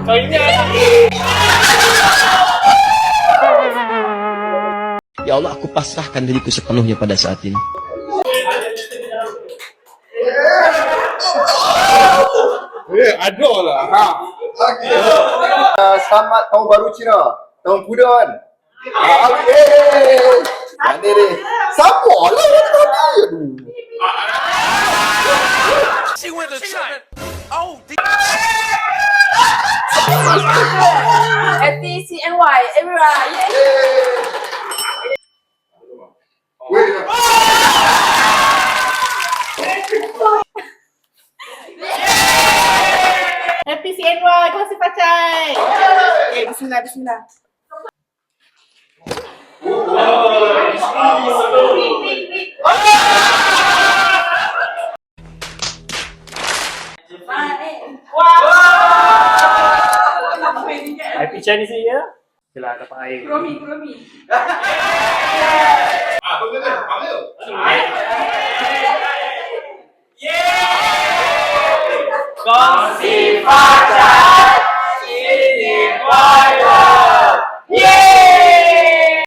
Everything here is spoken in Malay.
Kau ingat? Ya Allah, aku pasrahkan diriku sepenuhnya pada saat ini. Aduh lah. Ha. Okay. Selamat tahun baru Cina. Tahun kuda kan? Mana ni? Siapa lah yang tadi? She went to China. Oh, FTCNY everywhere. Wait. FTCNY kongsi pacai. Okay, bismillah, bismillah. Happy Chinese New Year. Sila dapat air. Kromi. Kongsi